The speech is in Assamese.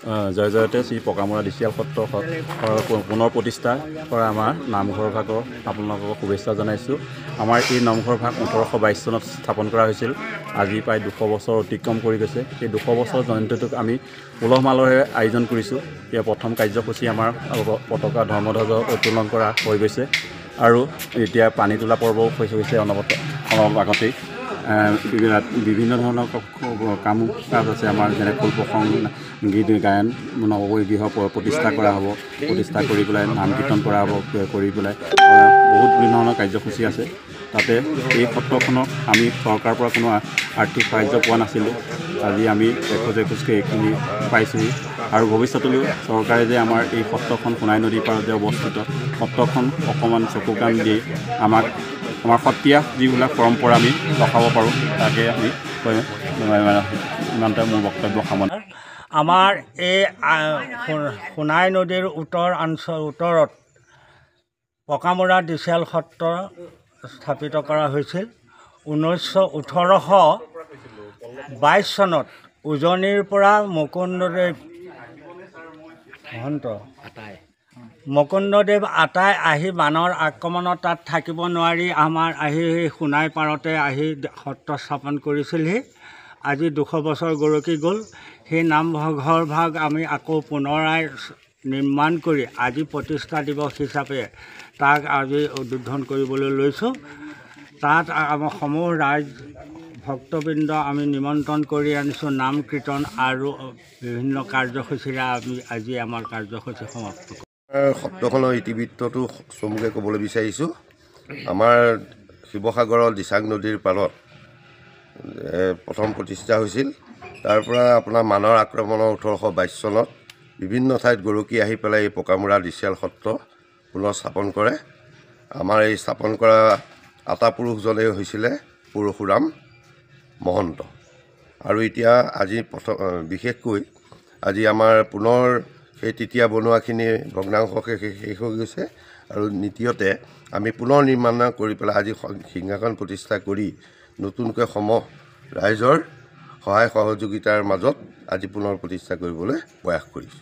জয় জয়তে শ্ৰী পকামৰা ডিচিয়াল সত্ৰ পুনৰ প্ৰতিষ্ঠা কৰা আমাৰ নামঘৰ ভাগৰ আপোনালোকক শুভেচ্ছা জনাইছোঁ। আমাৰ এই নামঘৰ ভাগ 1822 চনত স্থাপন কৰা হৈছিল। আজি প্ৰায় 200 বছৰ অতিক্ৰম কৰি গৈছে। এই 200 বছৰ জয়ন্তীটোক আমি উলহ মালহেৰে আয়োজন কৰিছোঁ। ইয়াৰ প্ৰথম কাৰ্যসূচী আমাৰ পতাকা ধৰ্মধ্বজ উত্তোলন কৰা হৈ গৈছে আৰু এতিয়া পানী তোলা পৰ্বও হৈছে অলপ আগতেই। বিভিন্ন ধৰণৰ কাম কাজ আছে আমাৰ, যেনে খোল প্ৰসংগ, গীত গায়ন, নৱগৃহ প্ৰতিষ্ঠা কৰা হ'ব, প্ৰতিষ্ঠা কৰি পেলাই নাম কীৰ্তন কৰা হ'ব, কৰি পেলাই বহুত বিভিন্ন ধৰণৰ কাৰ্যসূচী আছে। তাতে এই সত্ৰখনক আমি চৰকাৰৰ পৰা কোনো আৰ্থিক সাহাৰ্য পোৱা নাছিলোঁ। আজি আমি এখোজ এখোজকৈ এইখিনি পাইছোঁহি আৰু ভৱিষ্যতলৈও চৰকাৰে যে আমাৰ এই সত্ৰখন সোণাই নদীৰ পাৰত যে অৱস্থিত, সত্ৰখন অকণমান চকু কাণ দি আমাৰ সত্ৰীয়া যিবিলাক পৰম্পৰা আমি ৰখাব পাৰোঁ, তাকে আমি ইমানতে মোৰ বক্তব্য সামৰণি। আমাৰ এই সোণাই নদীৰ উত্তৰত পকামৰা ডিচিয়াল সত্ৰ স্থাপিত কৰা হৈছিল 1822 চনত। উজনিৰ পৰা মুকুন্দদেৱ আটাই আহি বানৰ আক্ৰমণত তাত থাকিব নোৱাৰি আমাৰ আহি সোণাই পাৰতে আহি সত্ৰ স্থাপন কৰিছিলহি। আজি 200 বছৰ গৰকি গ'ল। সেই নামঘৰ ভাগ আমি আকৌ পুনৰাই নিৰ্মাণ কৰি আজি প্ৰতিষ্ঠা দিৱস হিচাপে তাক আজি উদ্বোধন কৰিবলৈ লৈছোঁ। তাত আমাৰ সমূহ ৰাইজ ভক্তবৃন্দ আমি নিমন্ত্ৰণ কৰি আনিছোঁ। নাম কীৰ্তন আৰু বিভিন্ন কাৰ্যসূচীৰে আমি আজি আমাৰ কাৰ্যসূচী সমাপ্ত কৰোঁ। সত্ৰখনৰ ইতিবৃত্তটো চমুকৈ ক'বলৈ বিচাৰিছোঁ। আমাৰ শিৱসাগৰৰ দিচাং নদীৰ পাৰত প্ৰথম প্ৰতিষ্ঠা হৈছিল। তাৰ পৰা আপোনাৰ মানৰ আক্ৰমণৰ 1822 চনত বিভিন্ন ঠাইত গৰকি আহি পেলাই এই পকামৰা ডিচিয়াল সত্ৰ পুনৰ স্থাপন কৰে। আমাৰ এই স্থাপন কৰা আটা পুৰুষজনেই হৈছিলে পৰশুৰাম মহন্ত। আৰু এতিয়া আজি বিশেষকৈ আজি আমাৰ পুনৰ সেই তেতিয়া বনোৱাখিনি ভগ্নাংশকে শেষ হৈ গৈছে আৰু দ্বিতীয়তে আমি পুনৰ নিৰ্মাণ কৰি পেলাই আজি সিংহাসন প্ৰতিষ্ঠা কৰি নতুনকৈ ৰাইজৰ সহায় সহযোগিতাৰ মাজত আজি পুনৰ প্ৰতিষ্ঠা কৰিবলৈ প্ৰয়াস কৰিছোঁ।